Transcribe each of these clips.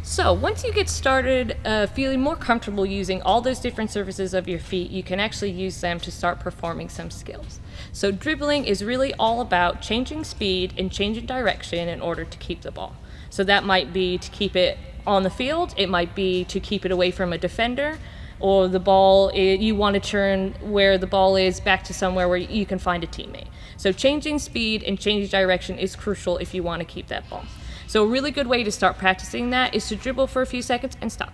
So once you get started feeling more comfortable using all those different surfaces of your feet, you can actually use them to start performing some skills. So dribbling is really all about changing speed and changing direction in order to keep the ball. So that might be to keep it on the field, it might be to keep it away from a defender, or the ball, you want to turn where the ball is back to somewhere where you can find a teammate. So changing speed and changing direction is crucial if you want to keep that ball. So a really good way to start practicing that is to dribble for a few seconds and stop,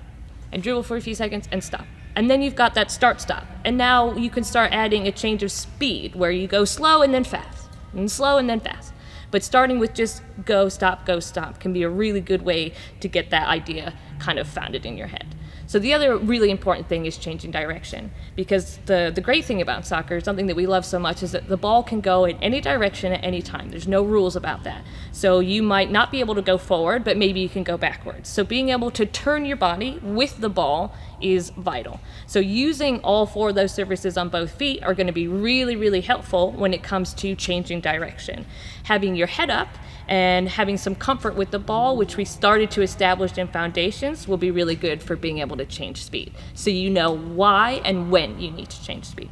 and dribble for a few seconds and stop. And then you've got that start-stop. And now you can start adding a change of speed where you go slow and then fast, and slow and then fast. But starting with just go, stop, can be a really good way to get that idea kind of founded in your head. So the other really important thing is changing direction, because the great thing about soccer, something that we love so much, is that the ball can go in any direction at any time. There's no rules about that. So you might not be able to go forward, but maybe you can go backwards. So being able to turn your body with the ball is vital. So using all four of those surfaces on both feet are going to be really, really helpful when it comes to changing direction. Having your head up and having some comfort with the ball, which we started to establish in foundations, will be really good for being able to change speed. So you know why and when you need to change speed.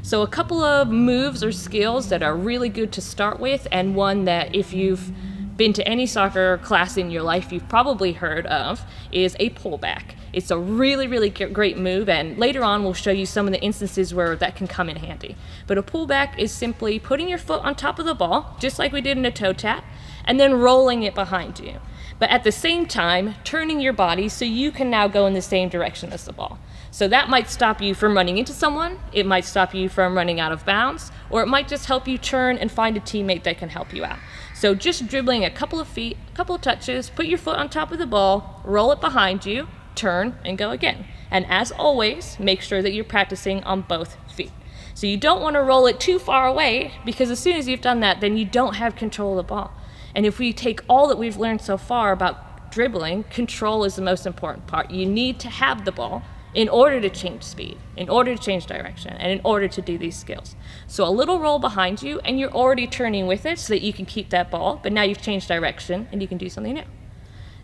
So a couple of moves or skills that are really good to start with, and one that if you've been to any soccer class in your life you've probably heard of, is a pullback. It's a really, really great move, and later on we'll show you some of the instances where that can come in handy. But a pullback is simply putting your foot on top of the ball, just like we did in a toe tap, and then rolling it behind you. But at the same time, turning your body so you can now go in the same direction as the ball. So that might stop you from running into someone, it might stop you from running out of bounds, or it might just help you turn and find a teammate that can help you out. So just dribbling a couple of feet, a couple of touches, put your foot on top of the ball, roll it behind you, turn, and go again. And as always, make sure that you're practicing on both feet. So you don't want to roll it too far away, because as soon as you've done that, then you don't have control of the ball. And if we take all that we've learned so far about dribbling, control is the most important part. You need to have the ball in order to change speed, in order to change direction, and in order to do these skills. So a little roll behind you, and you're already turning with it so that you can keep that ball, but now you've changed direction and you can do something new.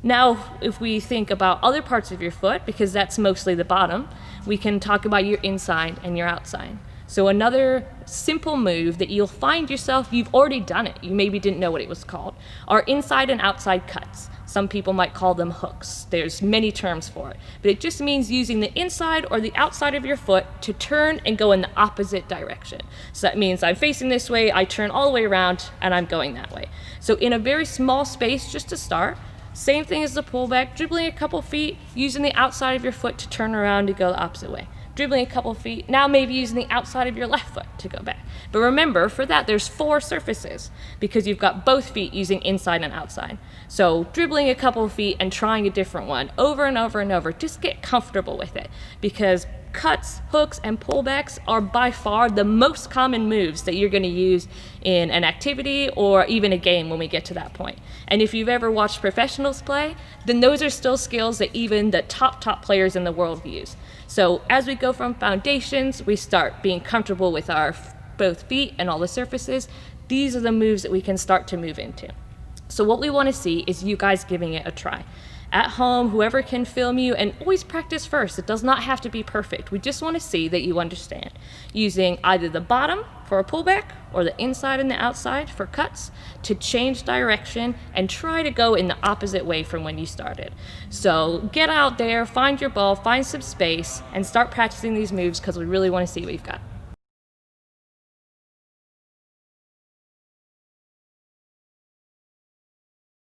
Now, if we think about other parts of your foot, because that's mostly the bottom, we can talk about your inside and your outside. So another simple move that you'll find yourself, you've already done it, you maybe didn't know what it was called, are inside and outside cuts. Some people might call them hooks. There's many terms for it, but it just means using the inside or the outside of your foot to turn and go in the opposite direction. So that means I'm facing this way, I turn all the way around, and I'm going that way. So in a very small space, just to start, same thing as the pullback, dribbling a couple feet, using the outside of your foot to turn around to go the opposite way. Dribbling a couple feet, now maybe using the outside of your left foot to go back. But remember, for that, there's 4 surfaces, because you've got both feet using inside and outside. So dribbling a couple feet and trying a different one over and over and over, just get comfortable with it, because cuts, hooks, and pullbacks are by far the most common moves that you're going to use in an activity or even a game when we get to that point. And if you've ever watched professionals play, then those are still skills that even the top players in the world use. So as we go from foundations, we start being comfortable with our both feet and all the surfaces. These are the moves that we can start to move into. So what we want to see is you guys giving it a try. At home, whoever can film you, and always practice first. It does not have to be perfect. We just want to see that you understand. Using either the bottom for a pullback or the inside and the outside for cuts to change direction and try to go in the opposite way from when you started. So get out there, find your ball, find some space, and start practicing these moves, because we really want to see what you've got.